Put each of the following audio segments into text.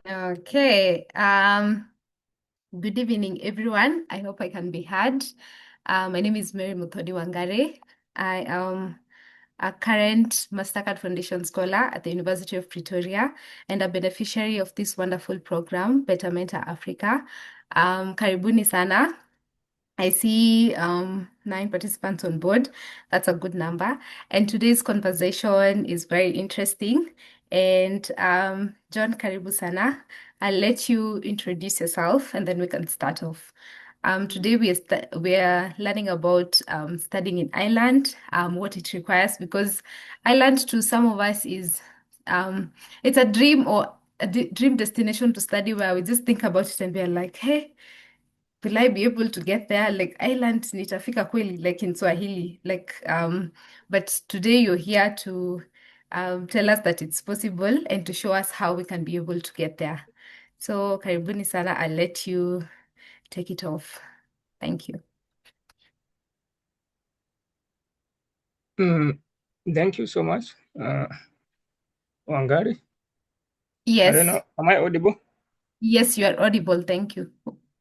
Okay. Good evening, everyone. I hope I can be heard. My name is Mary Muthodi Wangare. I am a current Mastercard Foundation scholar at the University of Pretoria and a beneficiary of this wonderful program, Better Mentor Africa. Karibuni sana. I see 9 participants on board. That's a good number. And today's conversation is very interesting. And John, karibu sana. I'll let you introduce yourself and then we can start off. Today we are learning about studying in Ireland, what it requires, because Ireland to some of us is it's a dream or a dream destination to study where we just think about it and we're like, hey, will I be able to get there? Like island nitafika kweli, like in Swahili. But today you're here to tell us that it's possible and to show us how we can be able to get there. So karibuni sana, I'll let you take it off. Thank you. Thank you so much, Wangari. I don't know, Yes, am I audible? yes, you are audible. Thank you.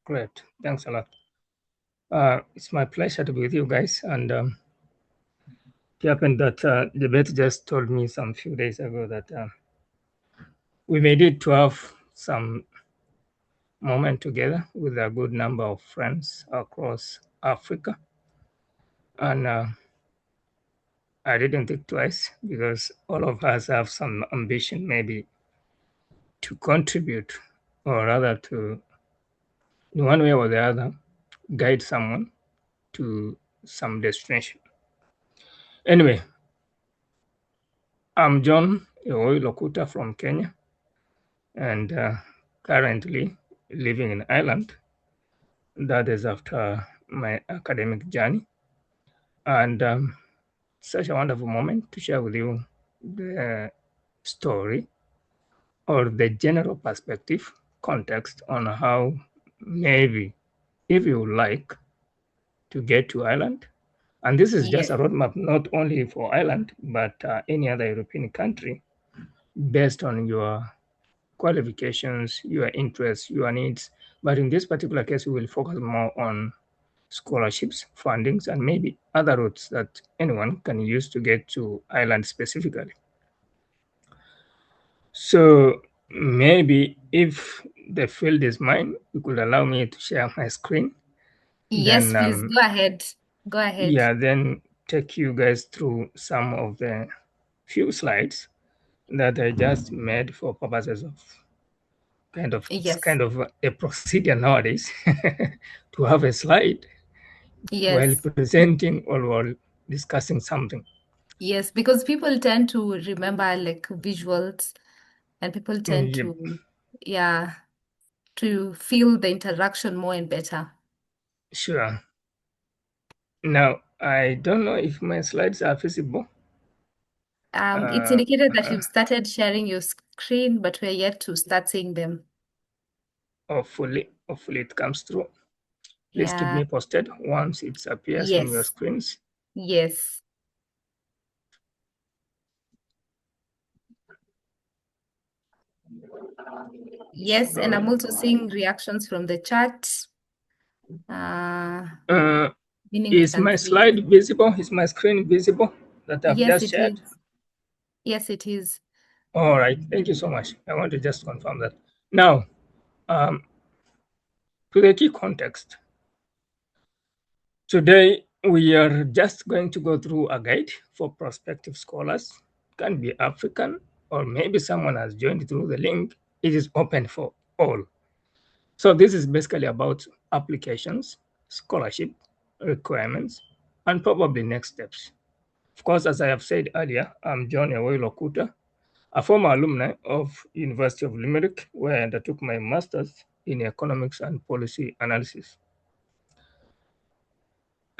Great, thanks a lot. It's my pleasure to be with you guys. And it happened that Debate just told me some few days ago that we made it to have some moment together with a good number of friends across Africa. And I didn't think twice because all of us have some ambition maybe to contribute, or rather to, in one way or the other, guide someone to some destination. Anyway, I'm John Eoi Lokuta from Kenya and currently living in Ireland. That is after my academic journey. And such a wonderful moment to share with you the story or the general perspective, context on how maybe, if you like, to get to Ireland. And this is just Yes, a roadmap, not only for Ireland, but any other European country based on your qualifications, your interests, your needs. But in this particular case, we will focus more on scholarships, fundings, and maybe other routes that anyone can use to get to Ireland specifically. So maybe if the field is mine, you could allow me to share my screen. yes, Then, please go ahead. Go ahead. yeah, then take you guys through some of the few slides that I just made for purposes of it's Yes, kind of a procedure nowadays to have a slide while yes, presenting or while discussing something. yes, because people tend to remember like visuals. And people tend Yep, to, yeah, to feel the interaction more and better. sure. Now, I don't know if my slides are visible. It's Uh, indicated that you've started sharing your screen, but we're yet to start seeing them. hopefully it comes through. Please keep Yeah, me posted once it appears on your yes, screens. yes, yes. And I'm also seeing reactions from the chat, uh, Uh, meaning we is can my see it. slide visible? Is my screen visible that I've Yes, just it shared? is. Yes, it is. All right, thank you so much. I want to just confirm that. Now, um, to the key context. Today, we are just going to go through a guide for prospective scholars. Can be African, or maybe someone has joined through the link. It is open for all. So this is basically about applications, scholarship requirements, and probably next steps. Of course, as I have said earlier, I'm John Ewoy Lokuta, a former alumni of University of Limerick, where I undertook my master's in economics and policy analysis.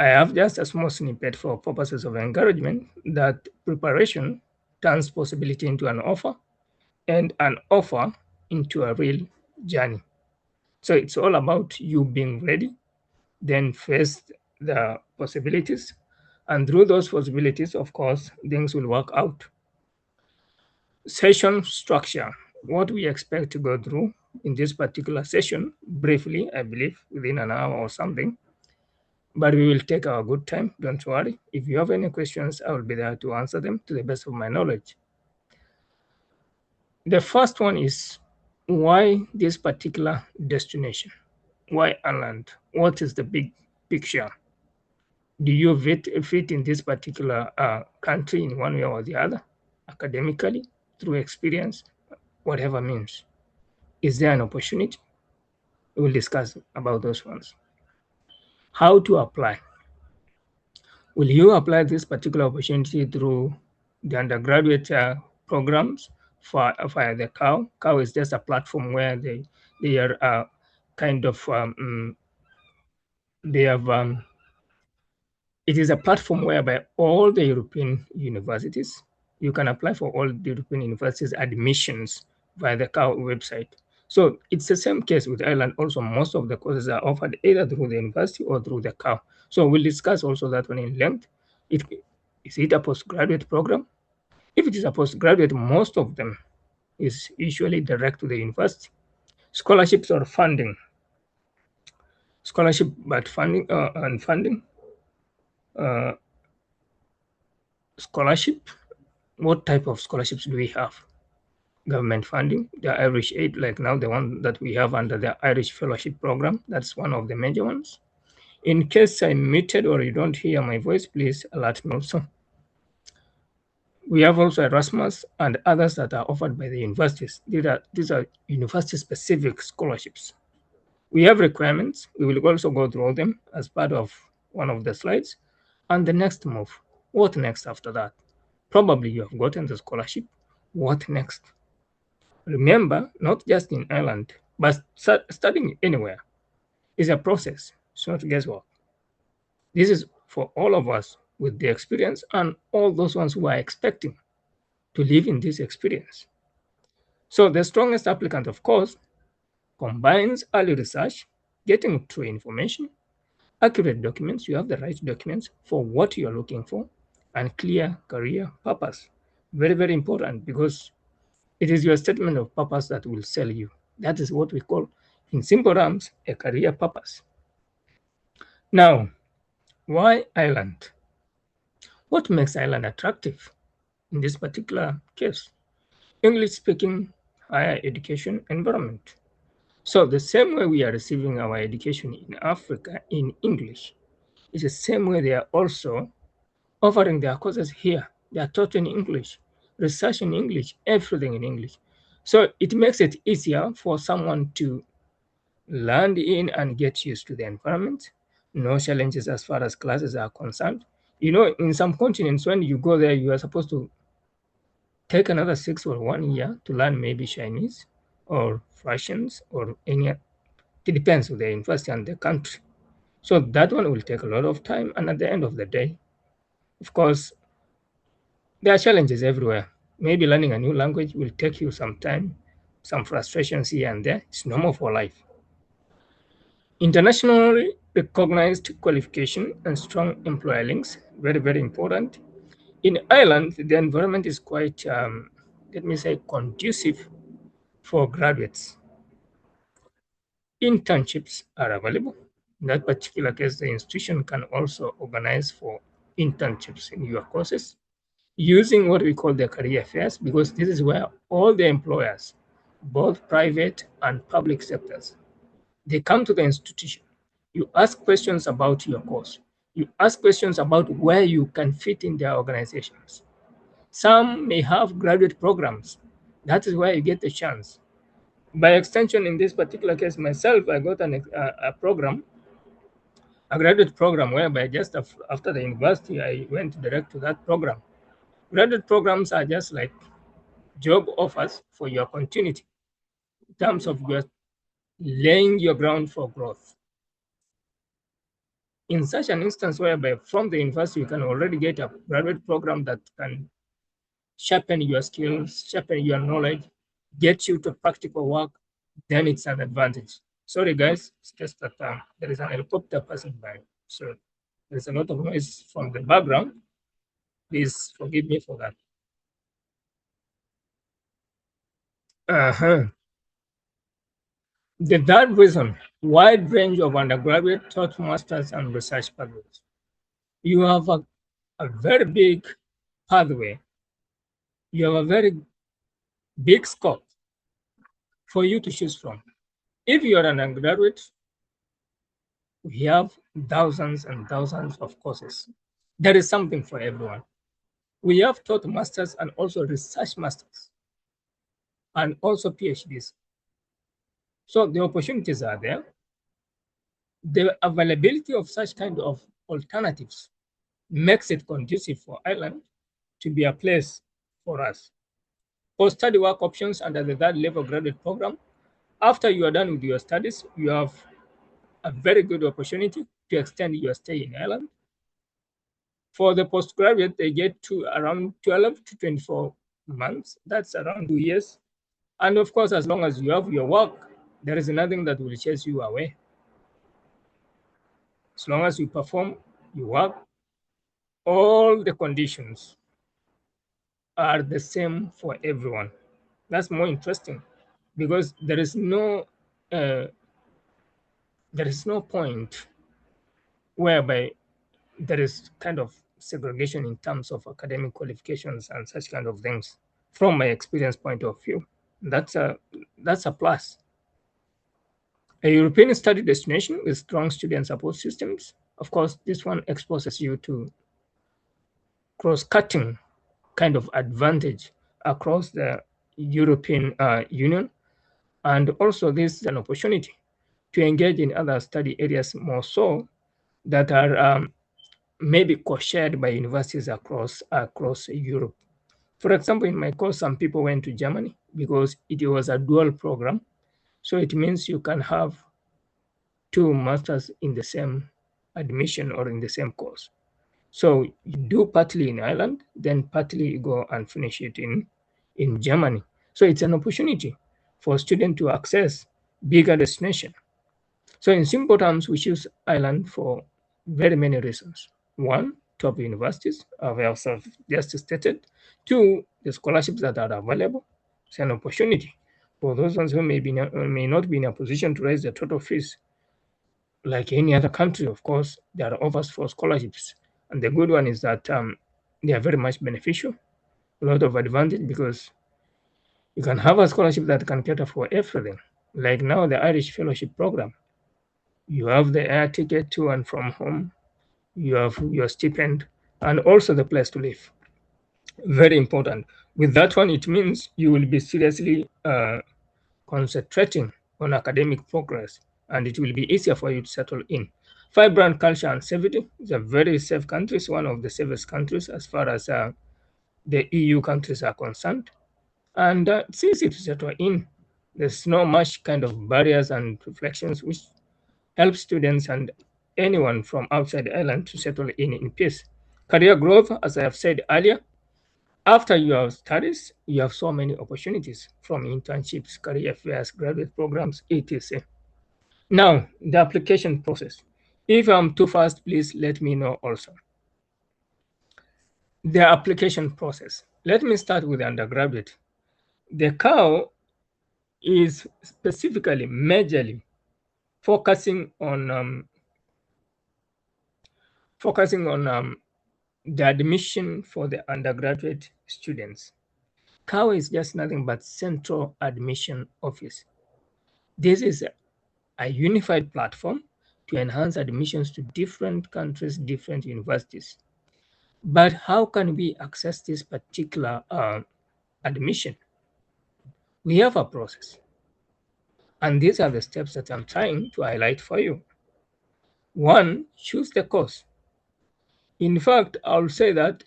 I have just a small snippet for purposes of encouragement that preparation turns possibility into an offer and an offer into a real journey. So it's all about you being ready, then face the possibilities. And through those possibilities, of course, things will work out. Session structure. what we expect to go through in this particular session, briefly, I believe, within an hour or something. But we will take our good time, don't worry. If you have any questions, I will be there to answer them to the best of my knowledge. The first one is, why this particular destination? Why Ireland? What is the big picture? Do you fit in this particular country in one way or the other, academically, through experience, whatever means? Is there an opportunity? We will discuss about those ones. How to apply? Will you apply this particular opportunity through the undergraduate programs via the CAO? CAO is just a platform where they are kind of they have it is a platform whereby all the European universities, you can apply for all the European universities admissions via the CAO website. So it's the same case with Ireland. Also, most of the courses are offered either through the university or through the CAO. So we'll discuss also that one in length. It, is it a postgraduate program? If it is a postgraduate, most of them is usually direct to the university. Scholarships or funding. Scholarship, but funding and funding. Uh, Scholarship. What type of scholarships do we have? Government funding, the Irish aid, like now the one that we have under the Irish Fellowship Program. That's one of the major ones. In case I'm muted or you don't hear my voice, please alert me also. We have also Erasmus and others that are offered by the universities. These are university-specific scholarships. We have requirements. We will also go through them as part of one of the slides. And the next move, what next after that? Probably you have gotten the scholarship. What next? Remember, not just in Ireland, but studying anywhere is a process. It's not guesswork. This is for all of us with the experience and all those ones who are expecting to live in this experience. So the strongest applicant, of course, combines early research, getting true information, accurate documents, you have the right documents for what you're looking for, and clear career purpose. Very, very important because it is your statement of purpose that will sell you. That is what we call, in simple terms, a career purpose. Now, why Ireland? What makes Ireland attractive in this particular case? English speaking higher education environment. So, the same way we are receiving our education in Africa in English, is the same way they are also offering their courses here. They are taught in English, research in English, everything in English. So it makes it easier for someone to land in and get used to the environment. No challenges as far as classes are concerned. You know, in some continents, when you go there, you are supposed to take another 6 or 1 year to learn maybe Chinese or Russians or any. It depends on the university and the country. So that one will take a lot of time. And at the end of the day, of course, there are challenges everywhere. Maybe learning a new language will take you some time, some frustrations here and there. It's normal for life. Internationally recognized qualification and strong employer links, very, very important. In Ireland, the environment is quite, let me say, conducive for graduates. Internships are available. In that particular case, the institution can also organize for internships in your courses using what we call the career fairs, because this is where all the employers, both private and public sectors, they come to the institution. You ask questions about your course. You ask questions about where you can fit in their organizations. Some may have graduate programs. That is where you get the chance. By extension, in this particular case, myself, I got a program, a graduate program, whereby just after the university, I went direct to that program. Graduate programs are just like job offers for your continuity in terms of your laying your ground for growth. In such an instance whereby from the university you can already get a graduate program that can sharpen your skills, sharpen your knowledge, get you to practical work, then it's an advantage. Sorry guys, it's just that there is an helicopter passing by. So there's a lot of noise from the background. Please forgive me for that. Uh-huh. The third reason, wide range of undergraduate, taught masters, and research pathways. You have a very big pathway. You have a very big scope for you to choose from. If you are an undergraduate, we have thousands and thousands of courses. There is something for everyone. We have taught masters and also research masters and also PhDs. So the opportunities are there. The availability of such kind of alternatives makes it conducive for Ireland to be a place for us. Post-study work options under the third level graduate program. After you are done with your studies, you have a very good opportunity to extend your stay in Ireland. For the postgraduate, they get to around 12 to 24 months. That's around 2 years. And of course, as long as you have your work, there is nothing that will chase you away. As long as you perform your work, all the conditions are the same for everyone. That's more interesting because uh, there is no point whereby there is kind of segregation in terms of academic qualifications and such kind of things. From my experience point of view, that's a that's a plus. A European study destination with strong student support systems. Of course, this one exposes you to cross-cutting kind of advantage across the European Union. And also, this is an opportunity to engage in other study areas more so that are maybe co-shared by universities across Europe. For example, in my course, some people went to Germany because it was a dual program. So it means you can have two masters in the same admission or in the same course. So you do partly in Ireland, then partly you go and finish it in Germany. So it's an opportunity for students to access bigger destination. So in simple terms, we choose Ireland for very many reasons. One, top universities, we also just stated. Two, the scholarships that are available. It's an opportunity for those ones who may not be in a position to raise the total fees like any other country. Of course, there are offers for scholarships. And the good one is that they are very much beneficial, a lot of advantage because you can have a scholarship that can cater for everything. Like now, the Irish Fellowship Program. You have the air ticket to and from home, you have your stipend, and also the place to live. Very important. With that one, it means you will be seriously concentrating on academic progress, and it will be easier for you to settle in. Vibrant culture and safety is a very safe country, it's one of the safest countries as far as the EU countries are concerned, and it's easy to settle in. There's no much kind of barriers and reflections which help students and anyone from outside the island to settle in peace. Career growth, as I have said earlier, after your studies, you have so many opportunities from internships, career fairs, graduate programs, etc. Now, the application process. If I'm too fast, please let me know also. The application process. Let me start with the undergraduate. The CAO is specifically, majorly focusing on the admission for the undergraduate students. CAO is just nothing but Central Admission Office. This is a unified platform to enhance admissions to different countries, different universities. But how can we access this particular admission? We have a process, and these are the steps that I'm trying to highlight for you. One, choose the course. In fact, I'll say that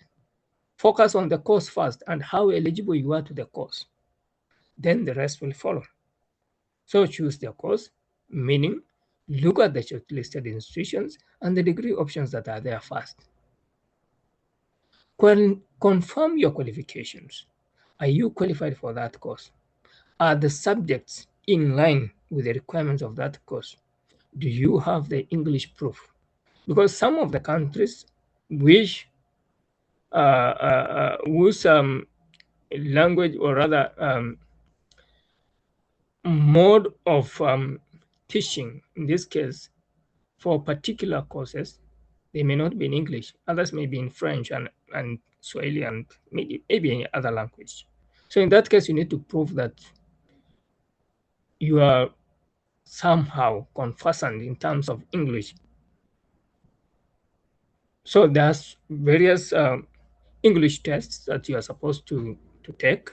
focus on the course first and how eligible you are to the course. Then the rest will follow. So choose the course, meaning look at the shortlisted institutions and the degree options that are there first. Confirm your qualifications. Are you qualified for that course? Are the subjects in line with the requirements of that course? Do you have the English proof? Because some of the countries wish whose language or rather mode of teaching, in this case, for particular courses, they may not be in English. Others may be in French and Swahili and maybe any other language. So in that case, you need to prove that you are somehow conversant in terms of English. So there's various English tests that you are supposed to take.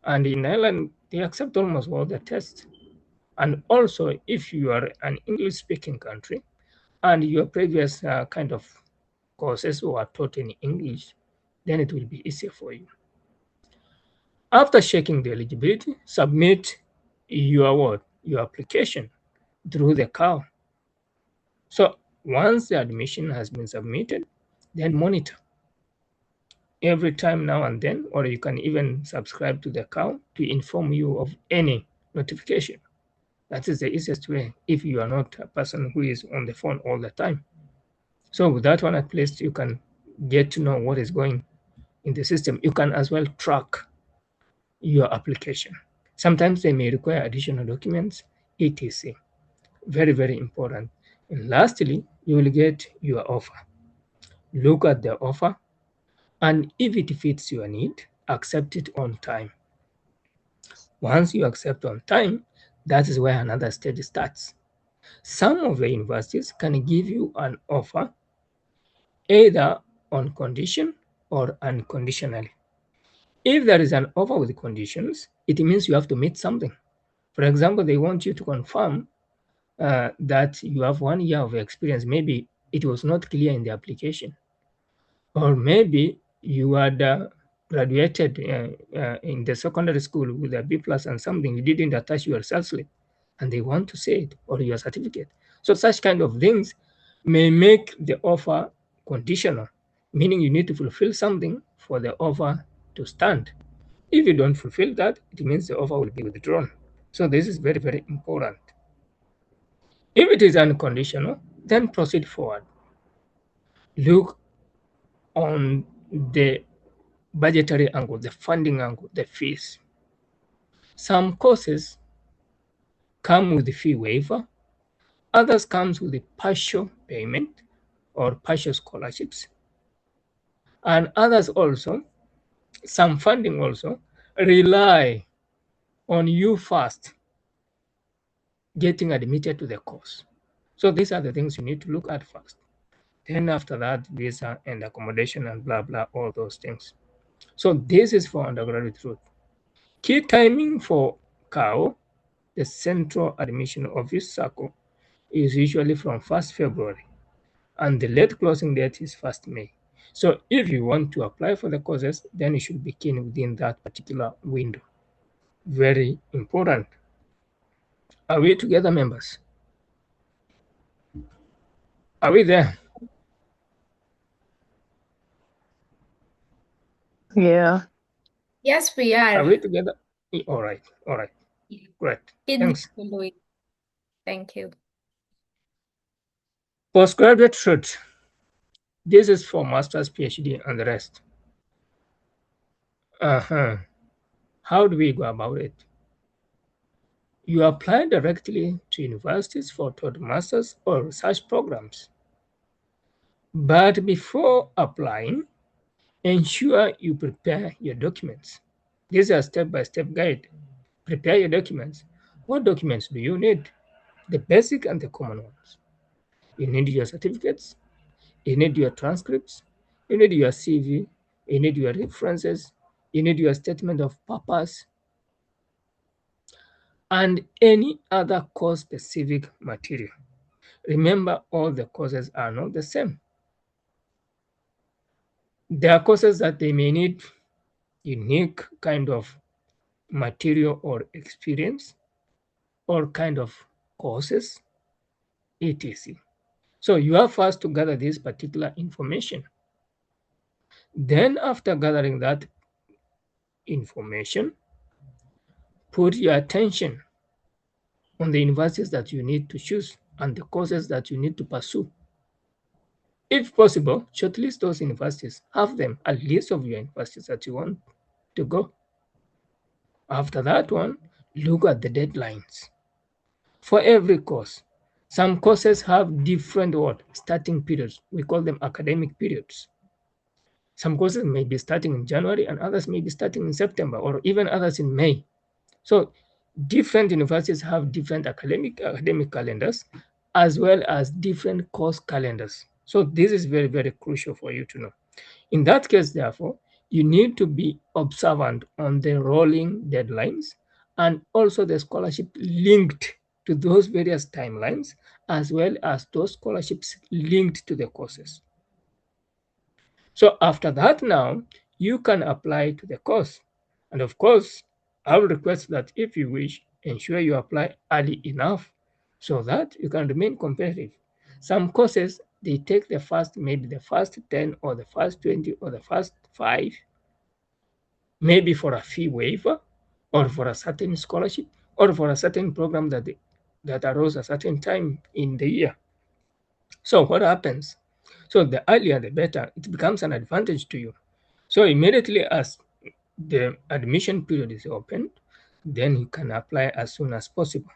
And in Ireland, they accept almost all the tests. And also, if you are an English-speaking country and your previous kind of courses were taught in English, then it will be easier for you. After checking the eligibility, submit your what? Your application through the CAO. So once the admission has been submitted, then monitor every time now and then, or you can even subscribe to the CAO to inform you of any notification. That is the easiest way if you are not a person who is on the phone all the time. So with that one at least, you can get to know what is going in the system. You can as well track your application. Sometimes they may require additional documents, etc. Very, very important. And lastly, you will get your offer. Look at the offer, and if it fits your need, accept it on time. Once you accept on time, that is where another stage starts. Some of the universities can give you an offer either on condition or unconditionally. If there is an offer with conditions, it means you have to meet something. For example, they want you to confirm that you have 1 year of experience. Maybe it was not clear in the application, or maybe you had graduated in the secondary school with a B plus and something, you didn't attach your cert slip, and they want to say it, or your certificate. So such kind of things may make the offer conditional, meaning you need to fulfill something for the offer to stand. If you don't fulfill that, it means the offer will be withdrawn. So this is very, very important. If it is unconditional, then proceed forward. Look on the budgetary angle, the funding angle, the fees. Some courses come with the fee waiver, others comes with the partial payment or partial scholarships, and others also, some funding also, rely on you first getting admitted to the course. So these are the things you need to look at first. Then after that, visa and accommodation and blah, blah, all those things. So this is for undergraduate route. Key timing for CAO, the Central Admission Office Circle, is usually from 1st February, and the late closing date is 1st May. So if you want to apply for the courses, then you should begin within that particular window. Very important. Are we together, members? Are we there? Yeah. Yes, we Are are. we together? All right, all right, great. Thanks. Thank you. Postgraduate route. This is for master's, PhD, and the rest. How do we go about it? You apply directly to universities for taught masters or research programs. But before applying, ensure you prepare your documents. This is a step-by-step guide. Prepare your documents. What documents do you need? The basic and the common ones. You need your certificates, you need your transcripts, you need your CV, you need your references, you need your statement of purpose, and any other course-specific material. Remember, all the courses are not the same. There are courses that they may need unique kind of material or experience or kind of courses, etc. So you have first to gather this particular information. Then after gathering that information, put your attention on the universities that you need to choose and the courses that you need to pursue. If possible, shortlist those universities. Have them a list of your universities that you want to go. After that one, look at the deadlines for every course. Some courses have different what starting periods. We call them academic periods. Some courses may be starting in January and others may be starting in September or even others in May. So different universities have different academic calendars as well as different course calendars. So this is very, very crucial for you to know. In that case, therefore, you need to be observant on the rolling deadlines and also the scholarship linked to those various timelines, as well as those scholarships linked to the courses. So after that now, you can apply to the course. And of course, I will request that if you wish, ensure you apply early enough so that you can remain competitive. Some courses, they take the first, maybe the first 10 or the first 20 or the first 5, maybe for a fee waiver or for a certain scholarship or for a certain program that arose a certain time in the year. So what happens? So the earlier the better, it becomes an advantage to you. So immediately as the admission period is open, then you can apply as soon as possible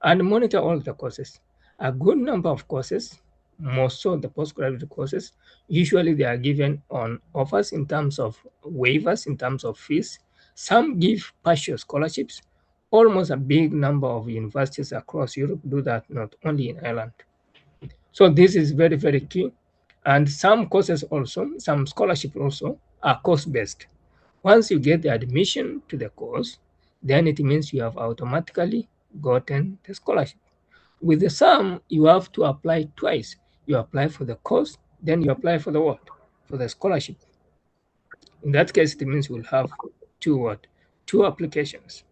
and monitor all the courses. A good number of courses, most so the postgraduate courses, usually they are given on offers in terms of waivers, in terms of fees. Some give partial scholarships. Almost a big number of universities across Europe do that, not only in Ireland. So this is very, very key. And some courses also, some scholarship also are course-based. Once you get the admission to the course, then it means you have automatically gotten the scholarship. With the sum, you have to apply twice. You apply for the course, then you apply for the what? For the scholarship. In that case, it means you will have two what? Two applications.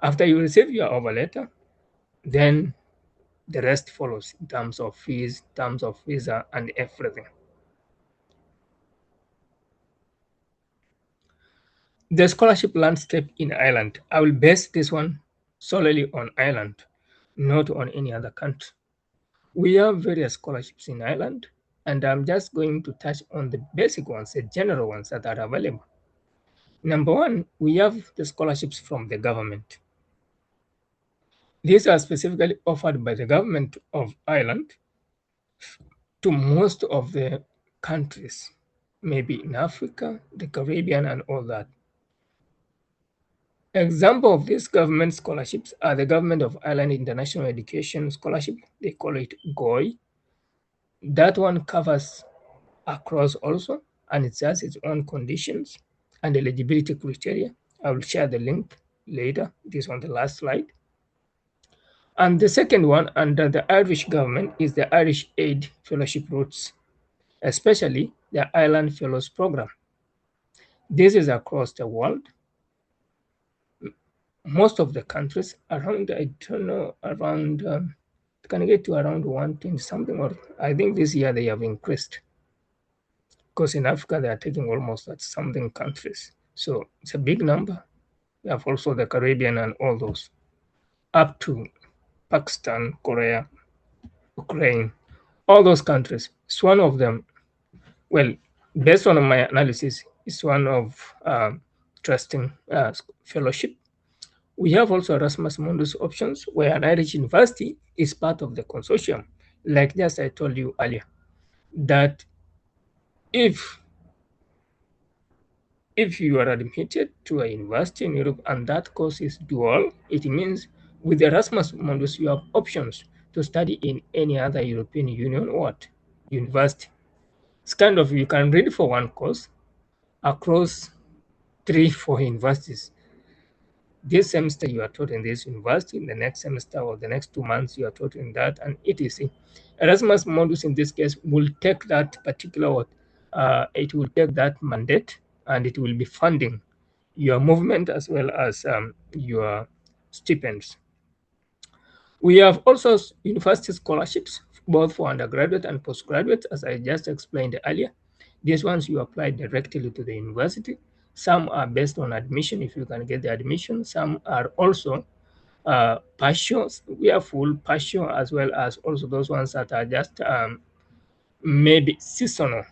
After you receive your offer letter, then the rest follows in terms of fees, in terms of visa, and everything. The scholarship landscape in Ireland. I will base this one solely on Ireland, not on any other country. We have various scholarships in Ireland, and I'm just going to touch on the basic ones, the general ones that are available. Number one, we have the scholarships from the government. These are specifically offered by the government of Ireland to most of the countries, maybe in Africa, the Caribbean, and all that. Example of these government scholarships are the Government of Ireland International Education Scholarship. They call it GOI. That one covers across also, and it has its own conditions and eligibility criteria. I will share the link later. This on the last slide. And the second one under the Irish government is the Irish Aid Fellowship Routes, especially the Ireland Fellows Program. This is across the world. Most of the countries around, I don't know, around, it can get to around 120 something, or I think this year they have increased. Because in Africa, they are taking almost at something countries. So it's a big number. We have also the Caribbean and all those, up to Pakistan, Korea, Ukraine, all those countries. It's one of them. Well, based on my analysis, it's one of trusting fellowship. We have also Erasmus Mundus options, where an Irish university is part of the consortium. Like just I told you earlier, that if if you are admitted to a university in Europe and that course is dual, it means with Erasmus Mundus you have options to study in any other European Union what university. It's kind of you can read for one course across 3, 4 universities. This semester you are taught in this university, in the next semester or the next 2 months you are taught in that, and etc. Erasmus Mundus in this case will take that particular it will take that mandate and it will be funding your movement as well as your stipends. We have also university scholarships, both for undergraduate and postgraduate, as I just explained earlier. These ones you apply directly to the university. Some are based on admission, if you can get the admission. Some are also partial. We have full partial, as well as also those ones that are just maybe seasonal.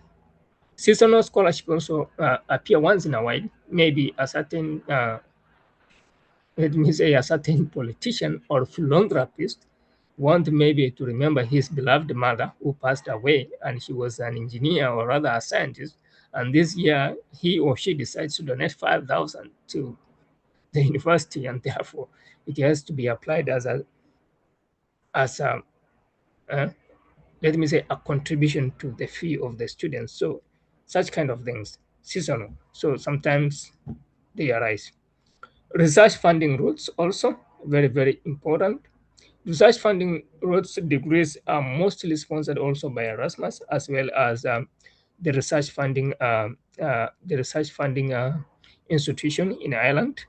Seasonal scholarship also appear once in a while, maybe a certain Let me say a certain politician or philanthropist want maybe to remember his beloved mother who passed away and she was an engineer or rather a scientist. And this year he or she decides to donate 5,000 to the university, and therefore it has to be applied as a uh, let me say a contribution to the fee of the students. So such kind of things seasonal. So sometimes they arise. Research funding routes also very important. Research funding routes degrees are mostly sponsored also by Erasmus as well as the research funding institution in Ireland.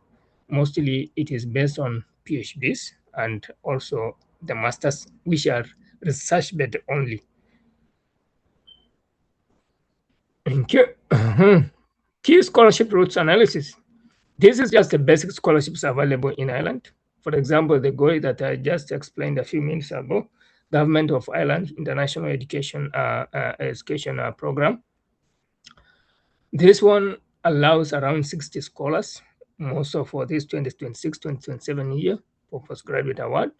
Mostly it is based on PhDs and also the masters, which are research based only. Thank you. Key scholarship routes analysis. This is just the basic scholarships available in Ireland. For example, the GOI that I just explained a few minutes ago, Government of Ireland International Education Program. This one allows around 60 scholars, most of for this 2026, 2027 year for postgraduate award.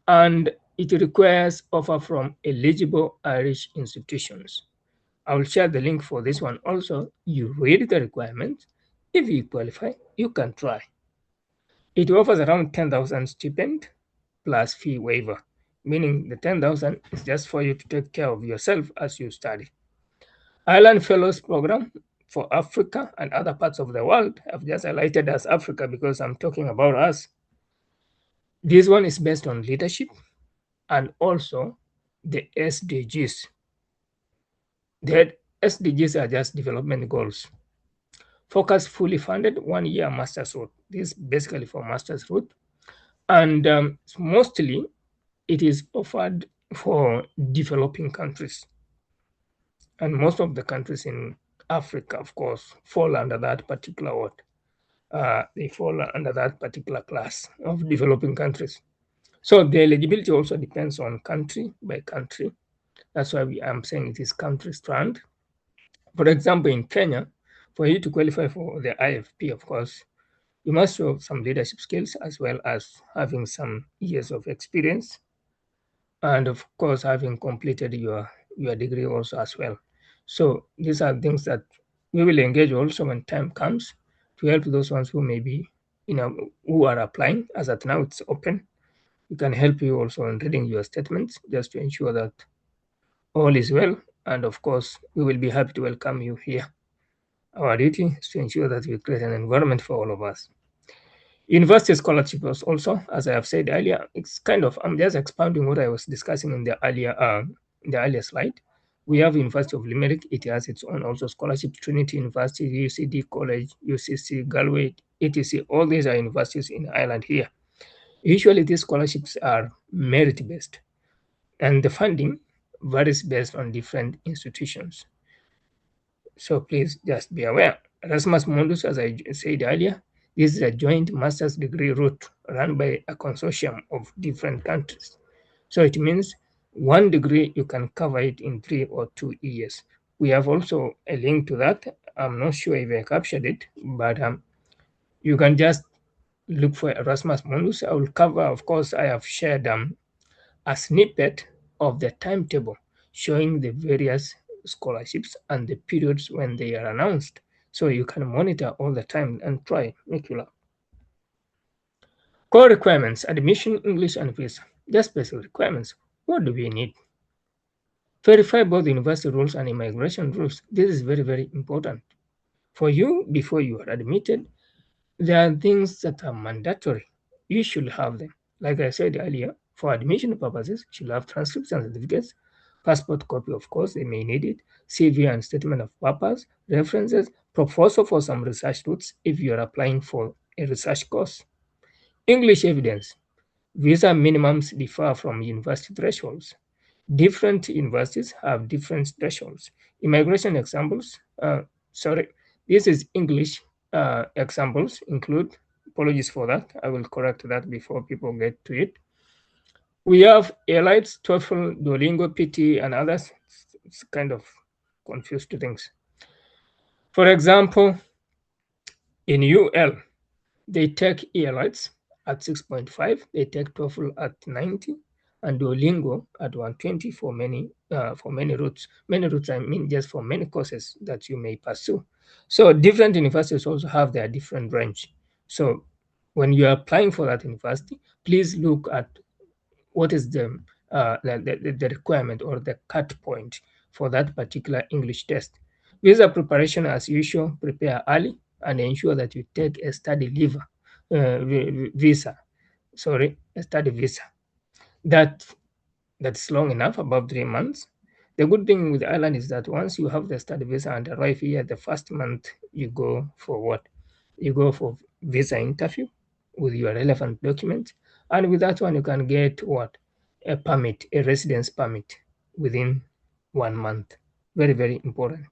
And it requires offer from eligible Irish institutions. I will share the link for this one also. You read the requirements. If you qualify, you can try. It offers around 10,000 stipend plus fee waiver, meaning the 10,000 is just for you to take care of yourself as you study. Ireland Fellows Program for Africa and other parts of the world. I've just highlighted as Africa because I'm talking about us. This one is based on leadership and also the SDGs. The SDGs are just development goals. Focus fully funded 1 year master's route. This is basically for master's route. And mostly it is offered for developing countries. And most of the countries in Africa, of course, fall under that particular word. They fall under that particular class of developing countries. So the eligibility also depends on country by country. That's why I'm saying it is country strand. For example, in Kenya, for you to qualify for the IFP, of course, you must show some leadership skills as well as having some years of experience, and of course having completed your degree also as well. So these are things that we will engage also when time comes to help those ones who may be, who are applying. As at now, it's open. We can help you also in reading your statements just to ensure that all is well. And of course, we will be happy to welcome you here. Our duty is to ensure that we create an environment for all of us. University scholarship was also, as I have said earlier, it's kind of, I'm just expounding what I was discussing in the earlier slide. We have University of Limerick. It has its own also scholarship. Trinity University, UCD College, UCC, Galway, etc. All these are universities in Ireland here. Usually, these scholarships are merit based, and the funding varies based on different institutions. So please just be aware. Erasmus Mundus, as I said earlier, this is a joint master's degree route run by a consortium of different countries. So it means one degree you can cover it in 3 or 2 years. We have also a link to that. I'm not sure if I captured it, but you can just look for Erasmus Mundus. I will cover, of course, I have shared a snippet of the timetable showing the various scholarships and the periods when they are announced. So you can monitor all the time and try, make you laugh. Core requirements, admission, English, and visa. Just basic requirements. What do we need? Verify both university rules and immigration rules. This is very important. For you, before you are admitted, there are things that are mandatory. You should have them. Like I said earlier, for admission purposes, you should have transcripts and certificates, passport copy, of course, they may need it, CV and statement of purpose, references, proposal for some research routes if you are applying for a research course. English evidence. Visa minimums differ from university thresholds. Different universities have different thresholds. Immigration examples, sorry, this is English examples include, apologies for that, I will correct that before people get to it. We have elites, TOEFL, Duolingo, PT, and others. It's kind of confused things. For example, in UL, They take ELITs at 6.5, they take TOEFL at 90, and Duolingo at 120 for many routes. Many routes, I mean, just for many courses that you may pursue. So different universities also have their different range. So when you are applying for that university, please look at what is the requirement or the cut point for that particular English test. Visa preparation, as usual, prepare early and ensure that you take a study leave visa. Sorry, a study visa. That that's long enough, above 3 months. The good thing with Ireland is that once you have the study visa and arrive here, the first month you go for what? You go for visa interview with your relevant documents, and with that one you can get what? A permit, a residence permit within 1 month. Very, very important.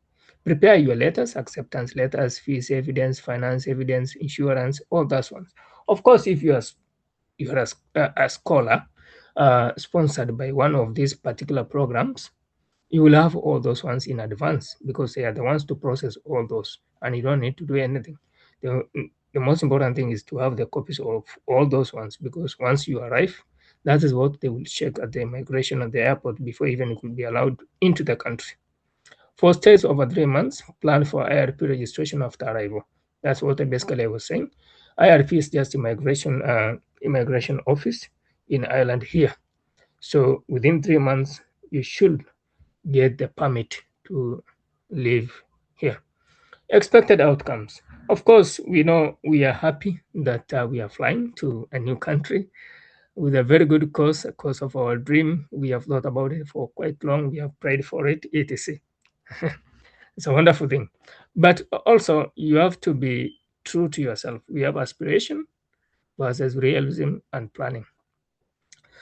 Prepare your letters, acceptance letters, fees evidence, finance evidence, insurance, all those ones. Of course, if you're a scholar sponsored by one of these particular programs, you will have all those ones in advance because they are the ones to process all those, and you don't need to do anything. The, the most important thing is to have the copies of all those ones, because once you arrive, that is what they will check at the immigration at the airport before even you could be allowed into the country. For stays over 3 months, plan for IRP registration after arrival. That's what basically I was saying. IRP is just immigration office in Ireland here. So within 3 months, you should get the permit to live here. Expected outcomes. Of course, we know we are happy that we are flying to a new country with a very good course, a course of our dream. We have thought about it for quite long. We have prayed for it, etc. It's a wonderful thing. But also, you have to be true to yourself. We have aspiration versus realism and planning.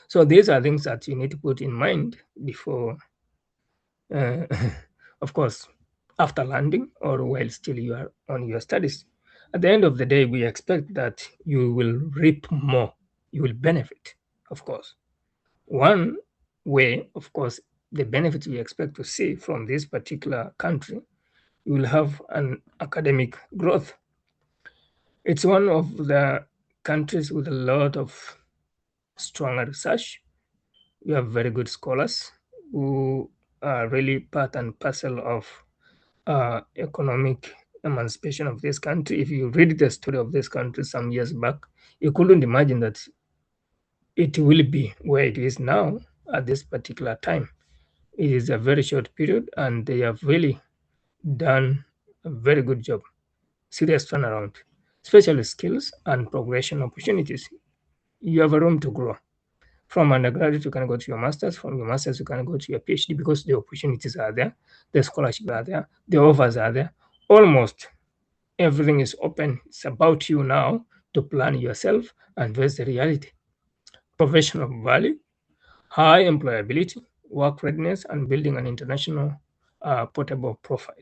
So these are things that you need to put in mind before, uh, of course, after landing or while still you are on your studies. At the end of the day, we expect that you will reap more. You will benefit, of course. One way, of course, the benefits we expect to see from this particular country, you will have an academic growth. It's one of the countries with a lot of stronger research. You have very good scholars who are really part and parcel of economic emancipation of this country. If you read the story of this country some years back, you couldn't imagine that it will be where it is now at this particular time. It is a very short period, and they have really done a very good job. Serious turnaround, especially skills and progression opportunities. You have a room to grow. From undergraduate, you can go to your master's. From your master's, you can go to your PhD because the opportunities are there, the scholarships are there, the offers are there. Almost everything is open. It's about you now to plan yourself and face the reality. Professional value, high employability, work readiness, and building an international portable profile.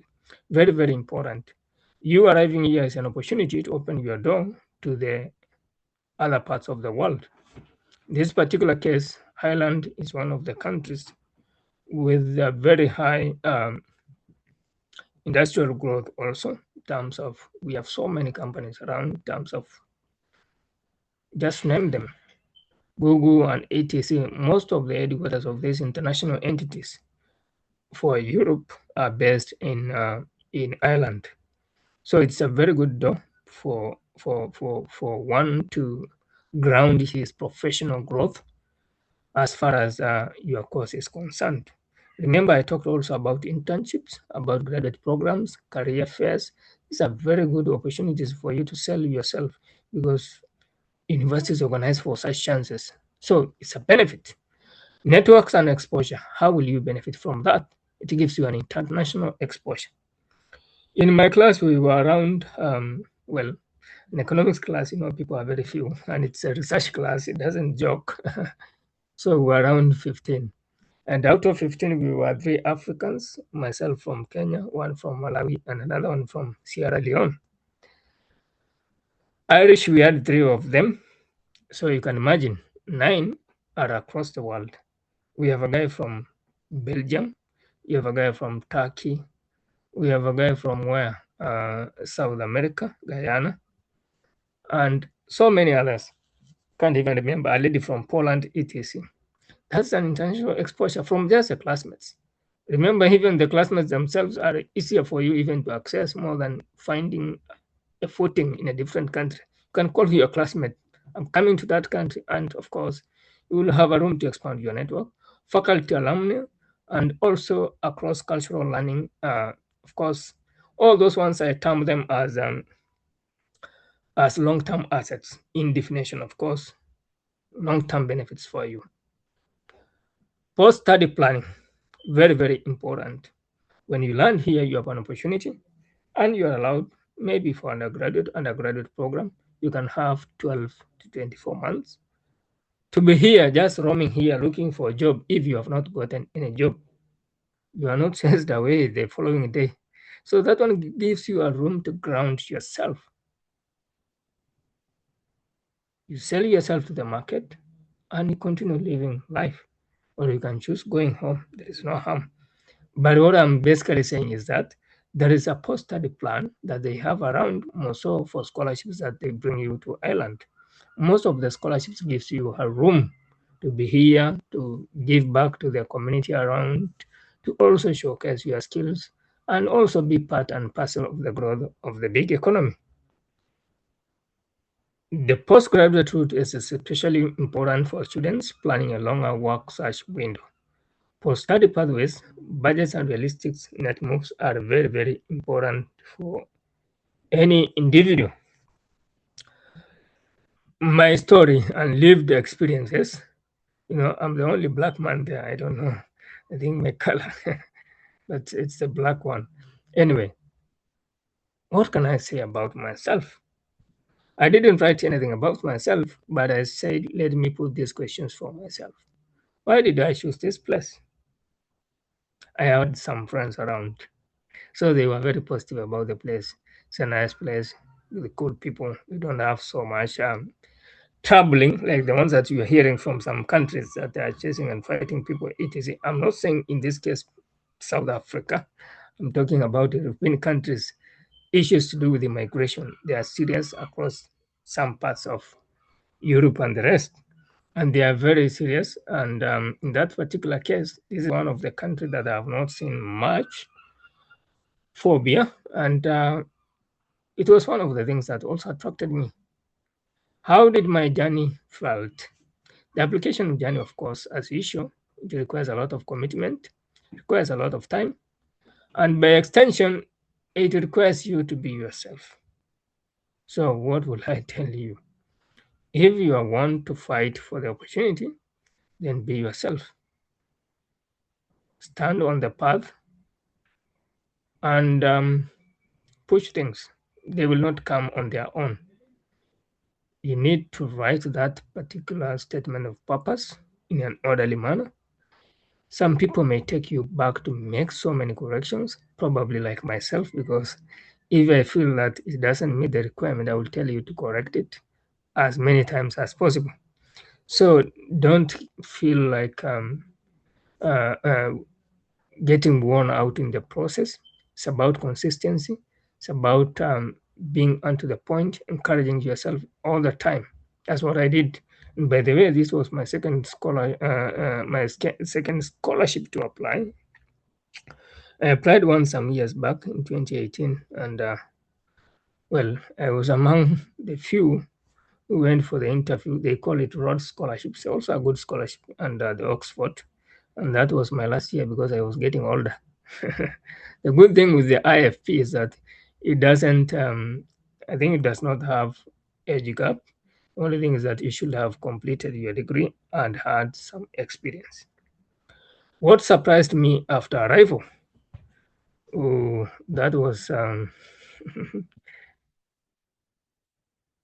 Very, very important. You arriving here is an opportunity to open your door to the other parts of the world. In this particular case, Ireland is one of the countries with a very high industrial growth also, in terms of we have so many companies around, in terms of just name them, Google and etc. Most of the headquarters of these international entities for Europe are based in Ireland. So it's a very good door for one to ground his professional growth as far as your course is concerned. Remember, I talked also about internships, about graduate programs, career fairs. These are very good opportunities for you to sell yourself because universities organize for such chances. So it's a benefit. Networks and exposure. How will you benefit from that? It gives you an international exposure. In my class, we were around, well, in economics class, people are very few, and it's a research class. It doesn't joke. So we were around 15. And out of 15, we were three Africans, myself from Kenya, one from Malawi, and another one from Sierra Leone. Irish, we had three of them. So you can imagine, 9 are across the world. We have a guy from Belgium, you have a guy from Turkey, we have a guy from where? South America, Guyana, and so many others. Can't even remember, a lady from Poland, etc. That's an international exposure from just the classmates. Remember, even the classmates themselves are easier for you even to access more than finding a footing in a different country. You can call your classmate, I'm coming to that country, and of course, you will have a room to expand your network, faculty, alumni, and also across cultural learning. Of course, all those ones I term them as long-term assets in definition, of course, long-term benefits for you. Post-study planning, very, very important. When you land here, you have an opportunity and you're allowed, maybe for undergraduate program, you can have 12 to 24 months to be here, just roaming here, looking for a job. If you have not gotten any job, you are not chased away the following day. So that one gives you a room to ground yourself. You sell yourself to the market and you continue living life. Or you can choose going home. There is no harm. But what I'm basically saying is that there is a post-study plan that they have around, more so for scholarships that they bring you to Ireland. Most of the scholarships gives you a room to be here, to give back to the community around, to also showcase your skills, and also be part and parcel of the growth of the big economy. The postgraduate route is especially important for students planning a longer work search window. For study pathways, budgets and realistic net moves are very, very important for any individual. My story and lived experiences, I'm the only black man there. I don't know. I think my color, but it's the black one. Anyway, what can I say about myself? I didn't write anything about myself, but I said, let me put these questions for myself. Why did I choose this place? I had some friends around. So they were very positive about the place. It's a nice place with cool people. We don't have so much troubling like the ones that you are hearing from some countries that they are chasing and fighting people, etc. I'm not saying in this case South Africa. I'm talking about European countries. Issues to do with immigration. They are serious across some parts of Europe and the rest. And they are very serious. And in that particular case, this is one of the countries that I have not seen much phobia. And it was one of the things that also attracted me. How did my journey felt? The application journey, of course, as usual, it requires a lot of commitment, requires a lot of time, and by extension, it requires you to be yourself. So, what will I tell you? If you are one to fight for the opportunity, then be yourself. Stand on the path and push things. They will not come on their own. You need to write that particular statement of purpose in an orderly manner. Some people may take you back to make so many corrections, probably like myself, because if I feel that it doesn't meet the requirement, I will tell you to correct it as many times as possible. So don't feel like uh, uh, getting worn out in the process. It's about consistency. It's about being onto the point, encouraging yourself all the time. That's what I did. And by the way, this was my second scholarship to apply. I applied one some years back in 2018, and well, I was among the few who went for the interview. They call it Rhodes Scholarship. It's also a good scholarship under the Oxford, and that was my last year because I was getting older. The good thing with the IFP is that it doesn't. I think it does not have age gap. The only thing is that you should have completed your degree and had some experience. What surprised me after arrival? Oh, that was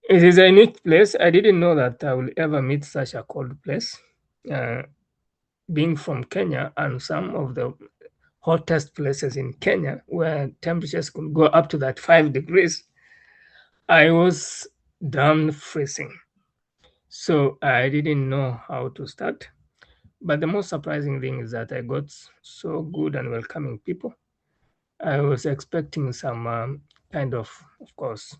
it is a unique place. I didn't know that I will ever meet such a cold place. Uh, being from Kenya and some of the hottest places in Kenya where temperatures could go up to that 5 degrees, I was damn freezing. So I didn't know how to start. But the most surprising thing is that I got so good and welcoming people. I was expecting some kind of course,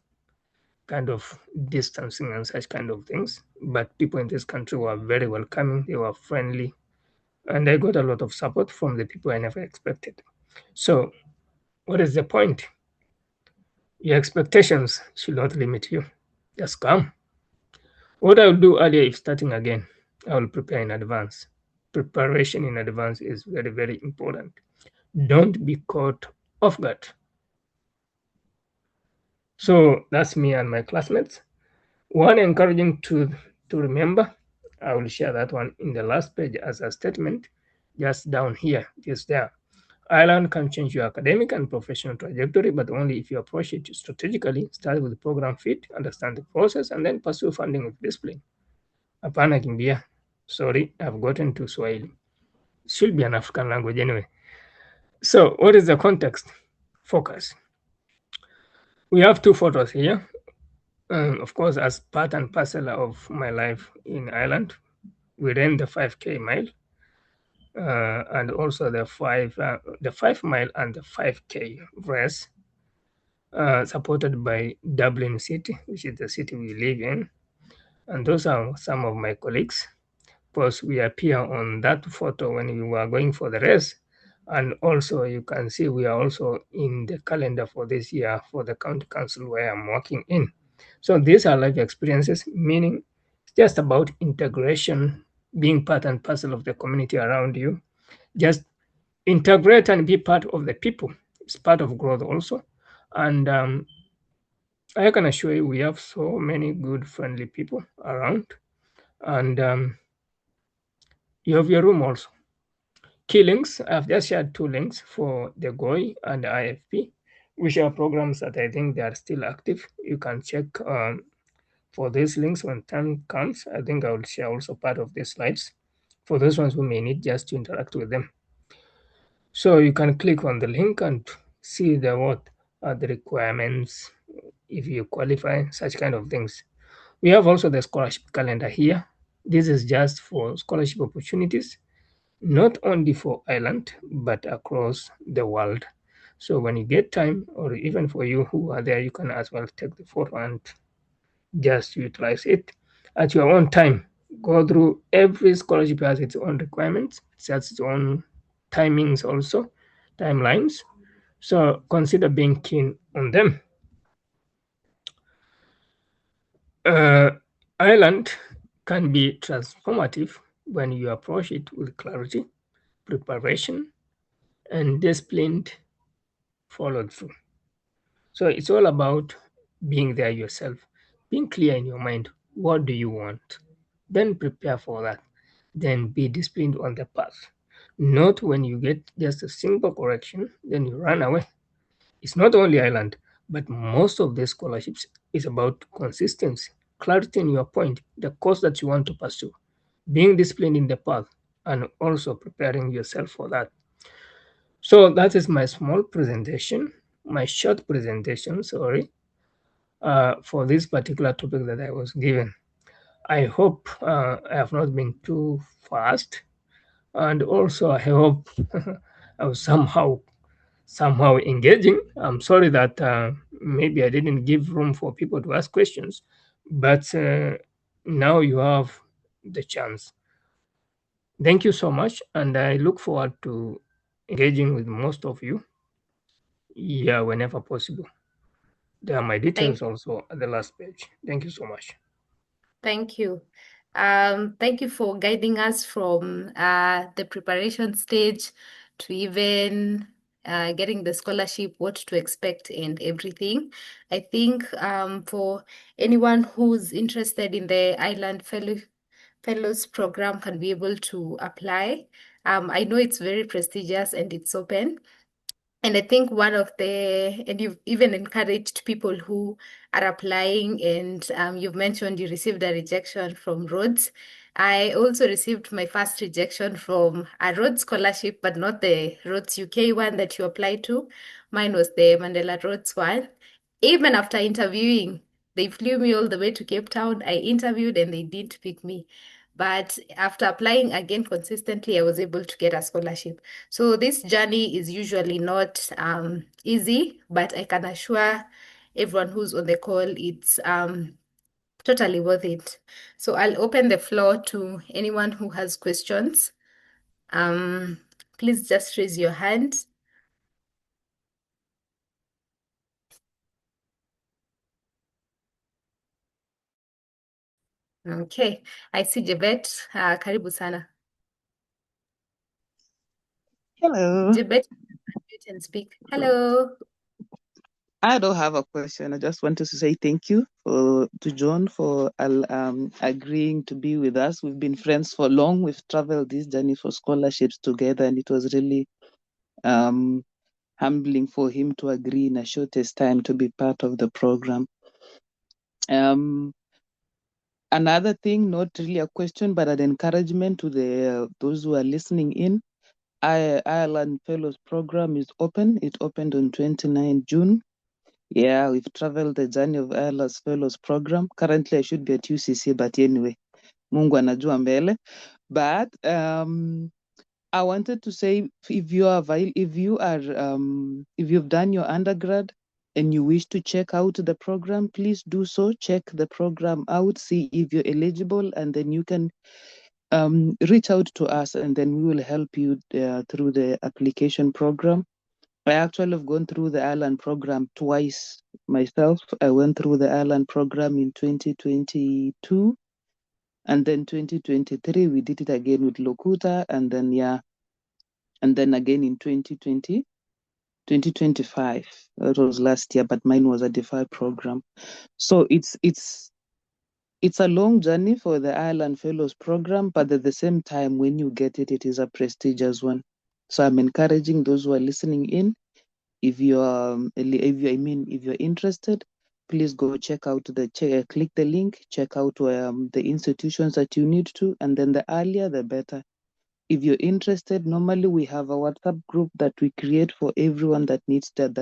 kind of distancing and such kind of things. But people in this country were very welcoming, they were friendly, and I got a lot of support from the people I never expected. So, what is the point? Your expectations should not limit you. Just come. What I'll do earlier if starting again, I will prepare in advance. Preparation in advance is very, very important. Don't be caught off guard. So that's me and my classmates. One encouraging to remember, I will share that one in the last page as a statement, just down here, just there. Ireland can change your academic and professional trajectory, but only if you approach it strategically, start with the program fit, understand the process, and then pursue funding with discipline. Hapana kimbia. Sorry, I've gotten to Swahili. Should be an African language anyway. So, what is the context? Focus. We have two photos here. Of course, as part and parcel of my life in Ireland, we ran the 5K mile and also the 5 mile and the 5K race, supported by Dublin City, which is the city we live in. And those are some of my colleagues. Because we appear on that photo when we were going for the race. And also, you can see we are also in the calendar for this year for the county council where I'm working in. So these are life experiences, meaning it's just about integration, being part and parcel of the community around you. Just integrate and be part of the people. It's part of growth also. And I can assure you, we have so many good, friendly people around. And you have your room also. Key links, I've just shared two links for the GOI and the IFP, which are programs that I think they are still active. You can check for these links when time comes. I think I will share also part of the slides for those ones who may need just to interact with them. So you can click on the link and see what are the requirements if you qualify, such kind of things. We have also the scholarship calendar here. This is just for scholarship opportunities not only for Ireland, but across the world. So when you get time, or even for you who are there, you can as well take the photo and just utilize it at your own time. Go through every scholarship has its own requirements, it has its own timings also, timelines. So consider being keen on them. Uh, Ireland can be transformative when you approach it with clarity, preparation, and disciplined followed through. So it's all about being there yourself, being clear in your mind. What do you want? Then prepare for that. Then be disciplined on the path. Not when you get just a simple correction, then you run away. It's not only Ireland, but most of the scholarships is about consistency, clarity in your point, the course that you want to pursue, being disciplined in the path, and also preparing yourself for that. So that is my small presentation, my short presentation, sorry, for this particular topic that I was given. I hope I have not been too fast, and also I hope I was somehow engaging. I'm sorry that maybe I didn't give room for people to ask questions, but now you have the chance. Thank you so much, and I look forward to engaging with most of you. Yeah, whenever possible. There are my details Thank, also at the last page. Thank you so much. thank you. Thank you for guiding us from the preparation stage to even getting the scholarship, what to expect, and everything. I think for anyone who's interested in the Fellows program can be able to apply. I know it's very prestigious and it's open. And I think and you've even encouraged people who are applying, and you've mentioned you received a rejection from Rhodes. I also received my first rejection from a Rhodes scholarship, but not the Rhodes UK one that you applied to. Mine was the Mandela Rhodes one. Even after interviewing, they flew me all the way to Cape Town. I interviewed and they didn't pick me. But after applying again consistently, I was able to get a scholarship. So this journey is usually not easy, but I can assure everyone who's on the call. It's totally worth it. So I'll open the floor to anyone who has questions. Please just raise your hand. Okay, I see Jebet. Karibu sana. Hello. Jebet, you can speak. Hello. I don't have a question. I just wanted to say thank you to John for agreeing to be with us. We've been friends for long. We've traveled this journey for scholarships together, and it was really humbling for him to agree in a shortest time to be part of the program. Another thing, not really a question, but an encouragement to those who are listening in. Ireland Fellows Program is open. It opened on 29 June. Yeah, we've traveled the journey of Ireland's Fellows Program. Currently, I should be at UCC, but anyway, Mungu anajua mbele. But I wanted to say, if you've done your undergrad and you wish to check out the program, please do so. Check the program out, see if you're eligible, and then you can reach out to us, and then we will help you through the application program. I actually have gone through the Ireland program twice myself. I went through the Ireland program in 2022, and then 2023 we did it again with Lokuta, and then again in 2025. That was last year, but mine was a deferred program. So it's a long journey for the Ireland Fellows program, but at the same time, when you get it, it is a prestigious one. So I'm encouraging those who are listening in. If you're interested, please go check out click the link, check out the institutions that you need to, and then the earlier the better. If you're interested, normally we have a WhatsApp group that we create for everyone that needs that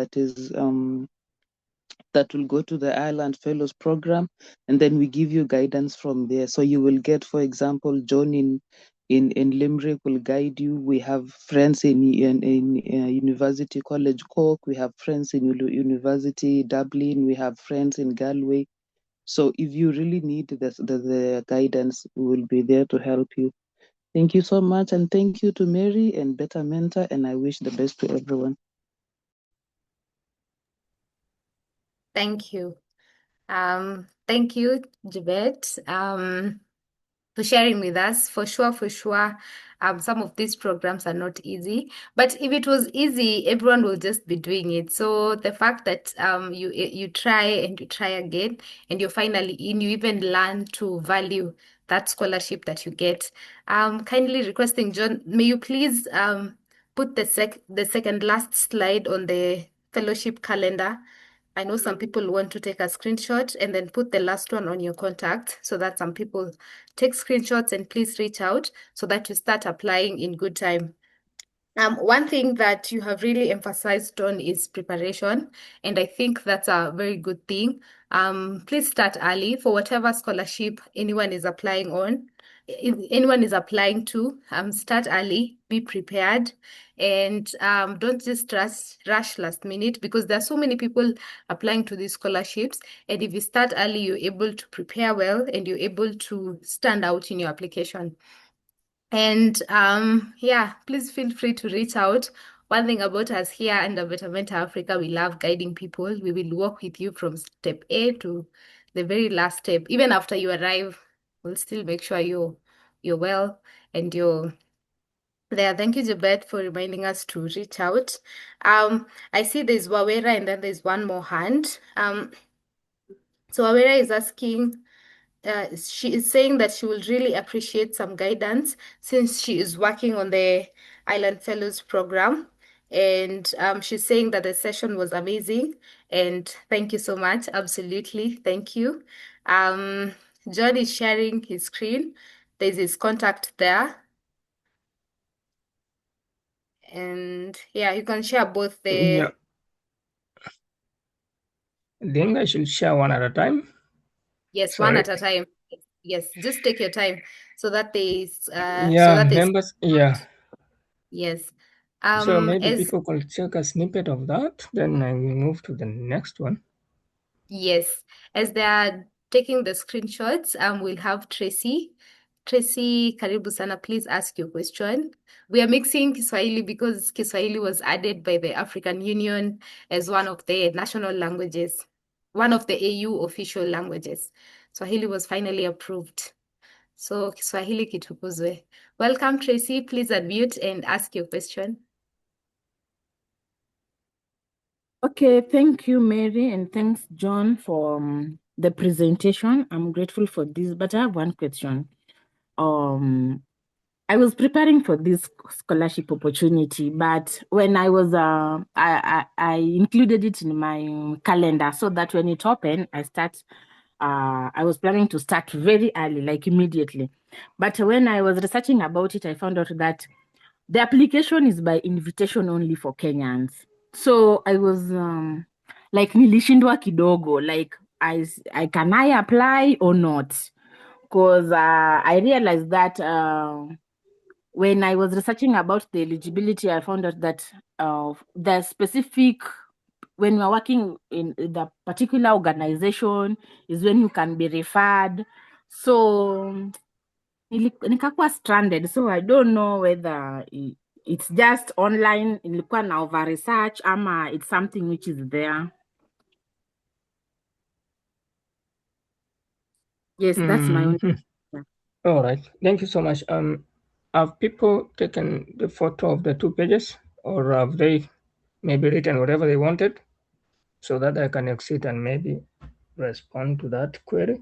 will go to the Ireland Fellows program, and then we give you guidance from there. So you will get, for example, John in Limerick will guide you. We have friends in University College Cork. We have friends in University Dublin. We have friends in Galway. So if you really need the guidance, we will be there to help you. Thank you so much, and thank you to Mary and Better Mentor, and I wish the best to everyone. Thank you. Thank you, Jebet, for sharing with us. For sure, some of these programs are not easy, but if it was easy, everyone will just be doing it. So the fact that you try and you try again, and you're finally in, you even learn to value that scholarship that you get. Kindly requesting John, may you please put the second last slide on the fellowship calendar. I know some people want to take a screenshot and then put the last one on your contact so that some people take screenshots, and please reach out so that you start applying in good time. One thing that you have really emphasized on is preparation, and I think that's a very good thing. Please start early for whatever scholarship anyone is applying on. If anyone is applying to, start early, be prepared, and don't just rush last minute, because there are so many people applying to these scholarships. And if you start early, you're able to prepare well and you're able to stand out in your application. And yeah, please feel free to reach out. One thing about us here under Betterment Africa, we love guiding people. We will work with you from step A to the very last step. Even after you arrive, we'll still make sure you're well and you're there. Thank you, Jabet, for reminding us to reach out. I see there's Wawera and then there's one more hand. So Wawera is asking, she is saying that she will really appreciate some guidance since she is working on the Island Fellows program. And she's saying that the session was amazing. And thank you so much. Absolutely. Thank you. John is sharing his screen. There's his contact there. And yeah, you can share both Yeah. I think I should share one at a time. Yes, one Sorry. at a time. Yes, just take your time so that there's Members. Yeah. yes. So maybe As people could check a snippet of that. Then I will move to the next one. Yes, as they are taking the screenshots, we'll have Tracy. Tracy, karibu sana, please ask your question. We are mixing Kiswahili because Kiswahili was added by the African Union as one of the national languages, one of the AU official languages. Swahili was finally approved. So Kiswahili kitukuzwe. Welcome, Tracy. Please unmute and ask your question. Okay, thank you, Mary, and thanks, John, for the presentation. I'm grateful for this, but I have one question. I was preparing for this scholarship opportunity, but when I was, I included it in my calendar so that when it opened, I was planning to start very early, like immediately. But when I was researching about it, I found out that the application is by invitation only for Kenyans. So I was like nilishindwa kidogo, like can I apply or not? Because I realized that when I was researching about the eligibility, I found out that the specific, when you're working in the particular organization, is when you can be referred. So nikakuwa stranded, so I don't know whether it's just online, nilikuwa na over research ama it's something which is there. Yes, that's my own. All right, thank you so much. Have people taken the photo of the 2 pages, or have they maybe written whatever they wanted, so that I can exit and maybe respond to that query?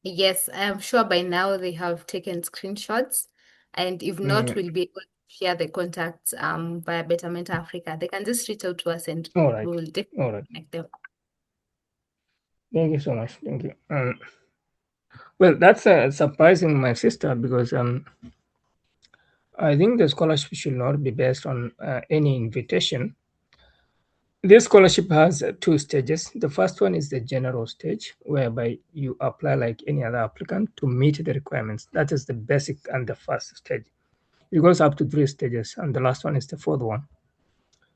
Yes, I'm sure by now they have taken screenshots, and if not, we'll be able to share the contacts via Betterment Africa. They can just reach out to us and All right. we will definitely connect them. Thank you so much. Thank you. Well, that's surprising, my sister, because I think the scholarship should not be based on any invitation. This scholarship has 2 stages. The first one is the general stage, whereby you apply like any other applicant to meet the requirements. That is the basic and the first stage. It goes up to 3 stages, and the last one is the 4th one.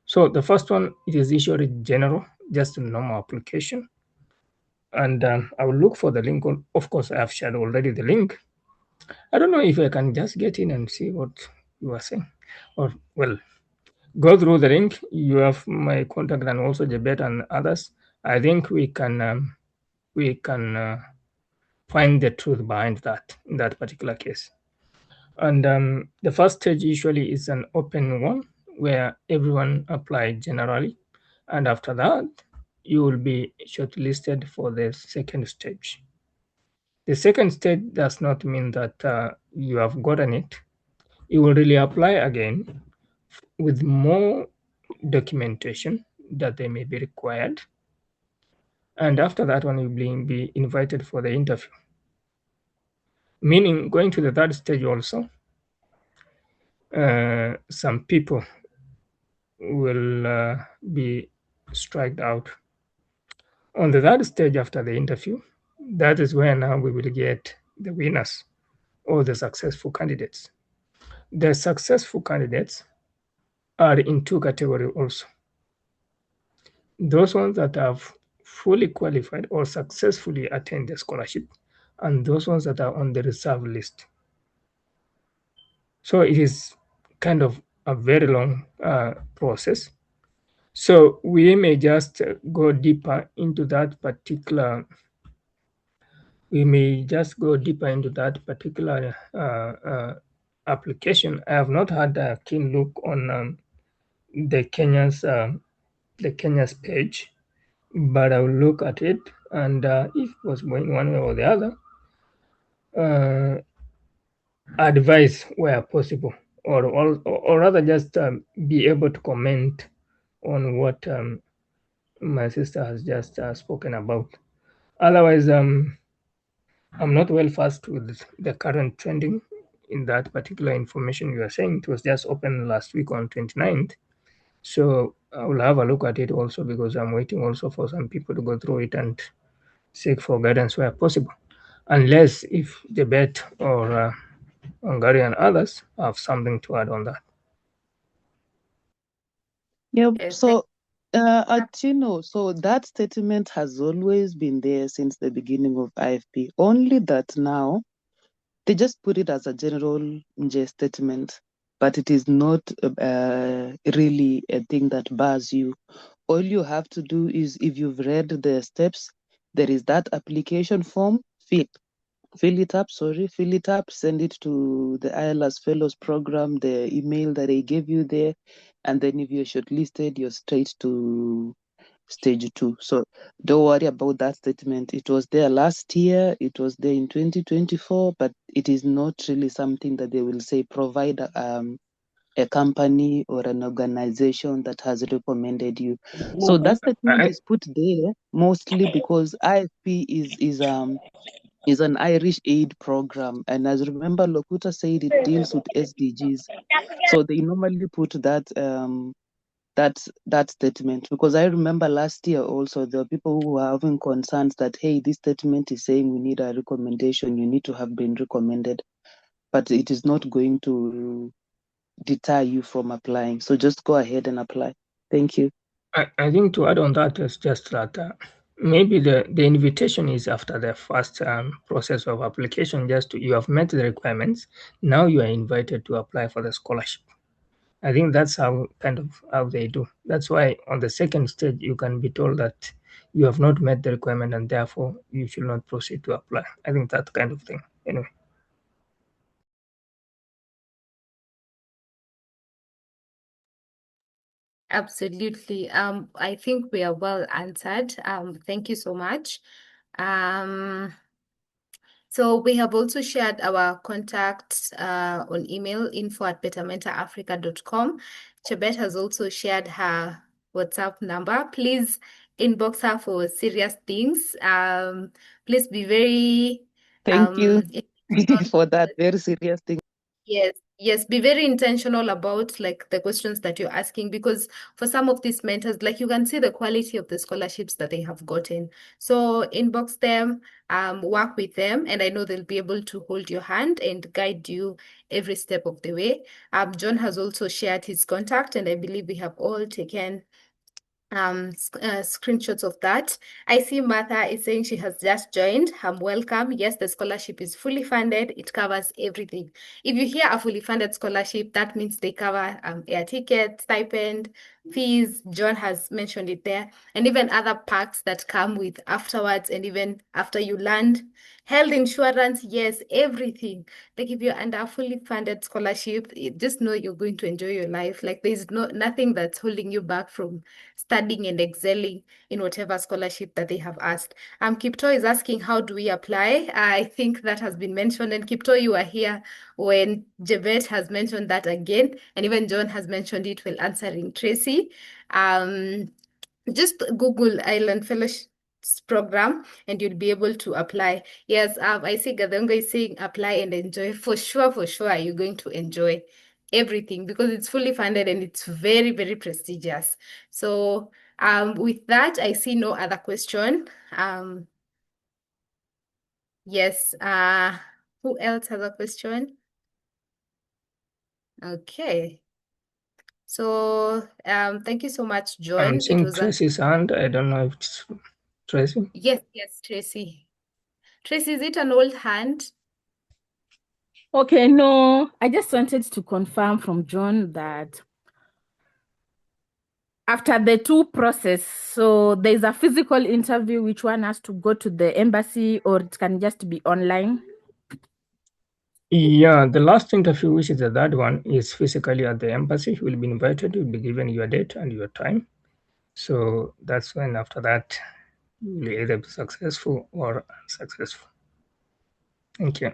So the first one, it is usually general, just a normal application. And I will look for the link. Of course, I have shared already the link. I don't know if I can just get in and see what you are saying. Or, well, go through the link. You have my contact and also Jebet and others. I think we can find the truth behind that in that particular case. And the first stage usually is an open one where everyone applied generally, and after that, you will be shortlisted for the second stage. The second stage does not mean that you have gotten it. You will really apply again with more documentation that they may be required. And after that one, you will be invited for the interview. Meaning, going to the third stage also, some people will be striked out. On the third stage after the interview, that is where now we will get the winners or the successful candidates. The successful candidates are in 2 categories also. Those ones that have fully qualified or successfully attained the scholarship, and those ones that are on the reserve list. So it is kind of a very long process. So we may just go deeper into that particular. We may just go deeper into that particular application. I have not had a keen look on the Kenya's page, but I will look at it, and if it was going one way or the other, advise where possible, or rather just be able to comment on what my sister has just spoken about. Otherwise, I'm not well versed with the current trending in that particular information you are saying. It was just open last week on 29th. So I will have a look at it also, because I'm waiting also for some people to go through it and seek for guidance where possible. Unless if Debate or Hungary and others have something to add on that. Yep. Yes, So Chino, so that statement has always been there since the beginning of IFP. Only that now they just put it as a general statement, but it is not really a thing that bars you. All you have to do is, if you've read the steps, there is that application form. Fill it up, send it to the ILS Fellows Program, the email that they gave you there, and then if you're shortlisted, you're straight to stage 2. So don't worry about that statement. It was there last year, it was there in 2024, but it is not really something that they will say provide a company or an organization that has recommended you. So that statement is put there mostly because IFP is an Irish aid program. And as remember, Lokuta said it deals with SDGs. So they normally put that statement, because I remember last year also there were people who were having concerns that, hey, this statement is saying we need a recommendation, you need to have been recommended, but it is not going to deter you from applying. So just go ahead and apply. Thank you. I think to add on that is just that maybe the invitation is after the first process of application. Just you have met the requirements. Now you are invited to apply for the scholarship. I think that's how they do. That's why on the second stage you can be told that you have not met the requirement and therefore you should not proceed to apply. I think that kind of thing. Anyway. Absolutely. I think we are well answered. Thank you so much. So we have also shared our contacts on email, info@bettermentorafrica.com. Chebet has also shared her WhatsApp number. Please inbox her for serious things. Please be very Thank you intentional. for that very serious thing. Yes, be very intentional about like the questions that you're asking, because for some of these mentors, like you can see the quality of the scholarships that they have gotten. So inbox them, work with them, and I know they'll be able to hold your hand and guide you every step of the way. John has also shared his contact, and I believe we have all taken screenshots of that. I see Martha is saying she has just joined. Welcome. Yes, the scholarship is fully funded. It covers everything. If you hear a fully funded scholarship, that means they cover air ticket, stipend, fees. John has mentioned it there, and even other perks that come with afterwards, and even after you land. Health insurance, yes, everything. Like if you're under a fully funded scholarship, just know you're going to enjoy your life. Like there's nothing that's holding you back from studying and excelling in whatever scholarship that they have asked. Kipto is asking, how do we apply? I think that has been mentioned. And Kipto, you are here when Jebet has mentioned that again. And even John has mentioned it while answering Tracy. Just Google Island Fellowships Program and you'll be able to apply. Yes, I see Gadongo is saying apply and enjoy. For sure, you're going to enjoy everything because it's fully funded and it's very, very prestigious. So with that, I see no other question. Yes, who else has a question? Okay. So thank you so much, I'm John. It seeing was a Tracy's hand. I don't know if it's Tracy. yes, Tracy. Tracy, is it an old hand? Okay, no, I just wanted to confirm from John that after the two process, so there's a physical interview which one has to go to the embassy or it can just be online. Yeah, the last interview, which is the third one, is physically at the embassy. You will be invited, you'll be given your date and your time. So that's when after that, you'll either be successful or unsuccessful. Thank you.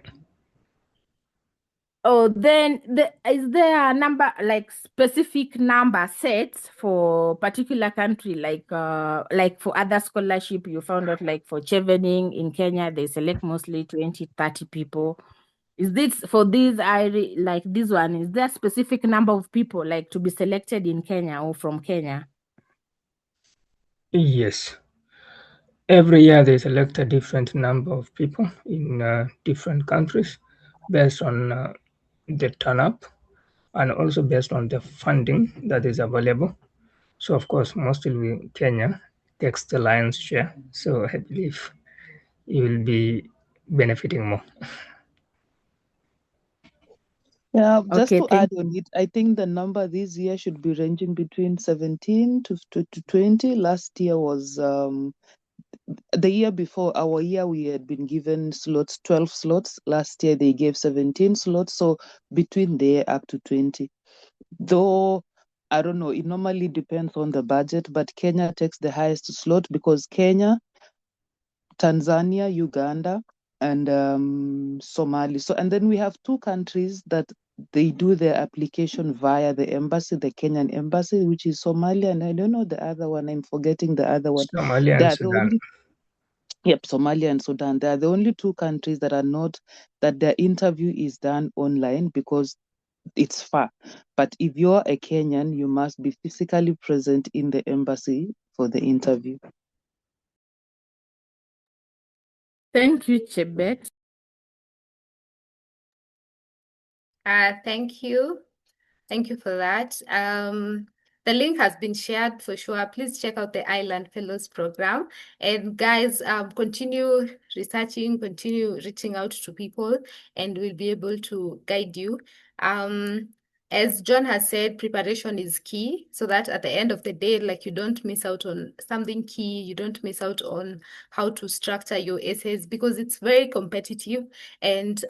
Oh, then is there a number, like specific number sets for particular country, like for other scholarship, you found out like for chevening in Kenya, they select mostly 20, 30 people. Is this for these like this one, is there a specific number of people like to be selected in Kenya or from Kenya? Yes. Every year they select a different number of people in different countries based on the turn up and also based on the funding that is available. So of course, mostly Kenya takes the lion's share. So I believe you will be benefiting more. Yeah, just Okay, to add on it, I think the number this year should be ranging between 17 to 20. Last year was the year before our year we had been given slots, 12 slots. Last year they gave 17 slots, so between there up to 20. Though I don't know, it normally depends on the budget, but Kenya takes the highest slot because Kenya, Tanzania, Uganda, and Somali. So, and then we have two countries that they do their application via the embassy, the Kenyan embassy, which is Somalia, and I don't know the other one. I'm forgetting the other one. Somalia They and are the Sudan. only, yep, Somalia and Sudan. They are the only two countries that are not, that their interview is done online because it's far. But if you're a Kenyan, you must be physically present in the embassy for the interview. thank you, Chebet. Thank you. Thank you for that. The link has been shared for sure. Please check out the Island Fellows program. And guys, continue researching, continue reaching out to people, and we'll be able to guide you. As John has said, preparation is key so that at the end of the day, like you don't miss out on something key, you don't miss out on how to structure your essays because it's very competitive. And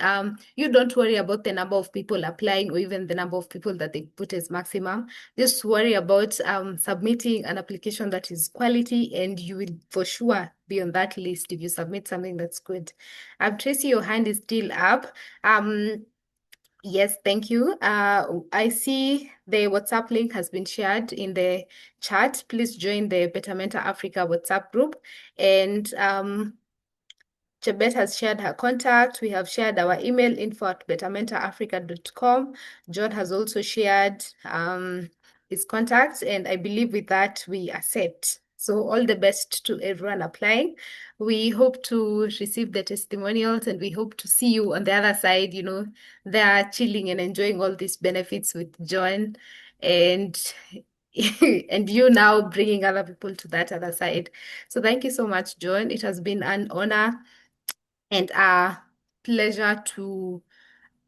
you don't worry about the number of people applying or even the number of people that they put as maximum. Just worry about submitting an application that is quality, and you will for sure be on that list if you submit something that's good. Tracy, your hand is still up. Yes, thank you. I see the WhatsApp link has been shared in the chat. Please join the Betterment Africa WhatsApp group. And Chebet has shared her contact. We have shared our email info@bettermentafrica.com. John has also shared his contacts, and I believe with that we are set. So all the best to everyone applying. We hope to receive the testimonials, and we hope to see you on the other side, there chilling and enjoying all these benefits with John and and you now bringing other people to that other side. So thank you so much, John. It has been an honor and a pleasure to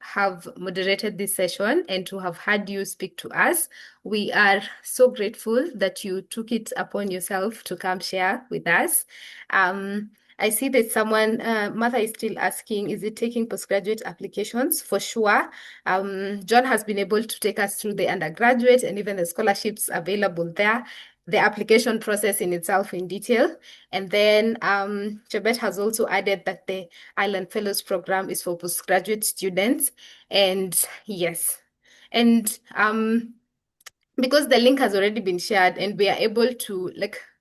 have moderated this session and to have had you speak to us. We are so grateful that you took it upon yourself to come share with us. I see that someone, Martha is still asking, is it taking postgraduate applications? For sure. John has been able to take us through the undergraduate and even the scholarships available there, the application process in itself in detail. And then Chebet has also added that the Island Fellows program is for postgraduate students. And yes, and because the link has already been shared and we are able to,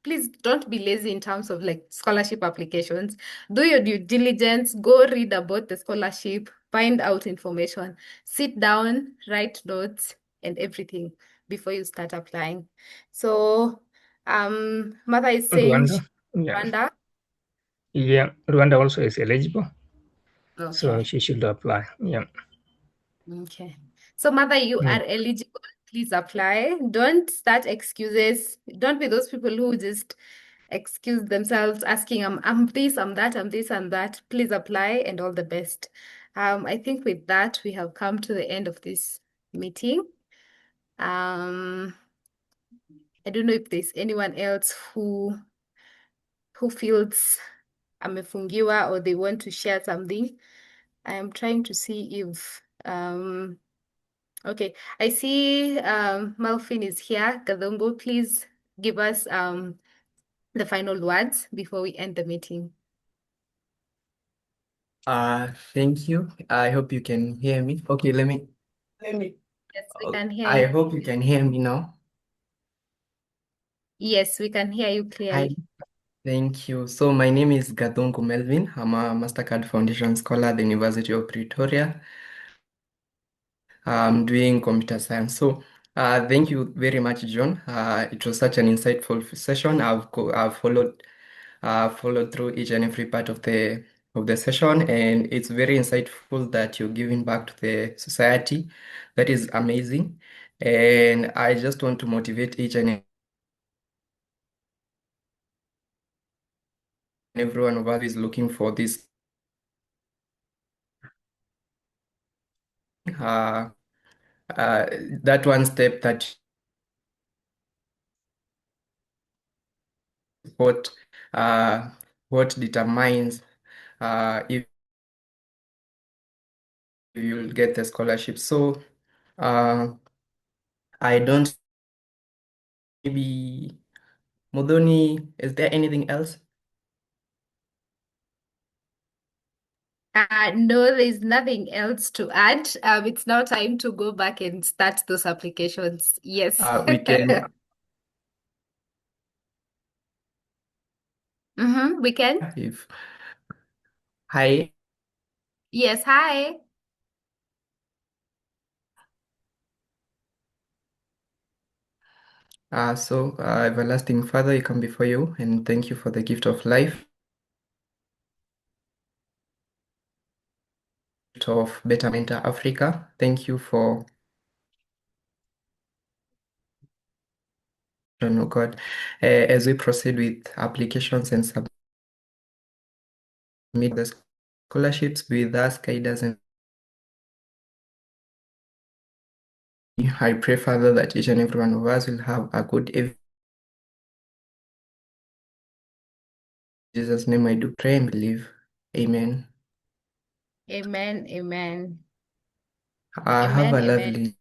please don't be lazy in terms of scholarship applications. Do your due diligence, go read about the scholarship, find out information, sit down, write notes and everything before you start applying. So Mother is saying Rwanda. Yeah. Rwanda. Yeah. Rwanda also is eligible. So Okay. she should apply. Yeah. Okay. So, Mother, you Yeah. are eligible. Please apply. Don't start excuses. Don't be those people who just excuse themselves asking, I'm this, I'm that, I'm this, and that. Please apply and all the best. I think with that, we have come to the end of this meeting. I don't know if there's anyone else who feels amefungiwa or they want to share something. I am trying to see if okay, I see Malfin is here. Kadongo, please give us the final words before we end the meeting. Thank you. I hope you can hear me. Okay, let me. Yes, we can hear I you. hope you can hear me now. Yes, we can hear you Hi, clearly. thank you. So my name is Gadongo Melvin. I'm a Mastercard Foundation scholar at the University of Pretoria. I'm doing computer science. So thank you very much, John. It was such an insightful session. I've followed through each and every part of the session, and it's very insightful that you're giving back to the society. That is amazing. And I just want to motivate each and every one of us is looking for this uh, that one step that what uh, what determines if you'll get the scholarship. So I don't maybe Mudhoni, is there anything else? No, there's nothing else to add. It's now time to go back and start those applications. Yes. We can We can. if hi. Yes, hi. Everlasting Father, I come before you and thank you for the gift of life, of Betterment Africa. Thank you for, oh God, as we proceed with applications and submit the scholarships with us, guide us, and I pray, Father, that each and every one of us will have a good evening. In Jesus' name I do pray and believe. Amen. Amen. Amen. Have Amen. a Amen. lovely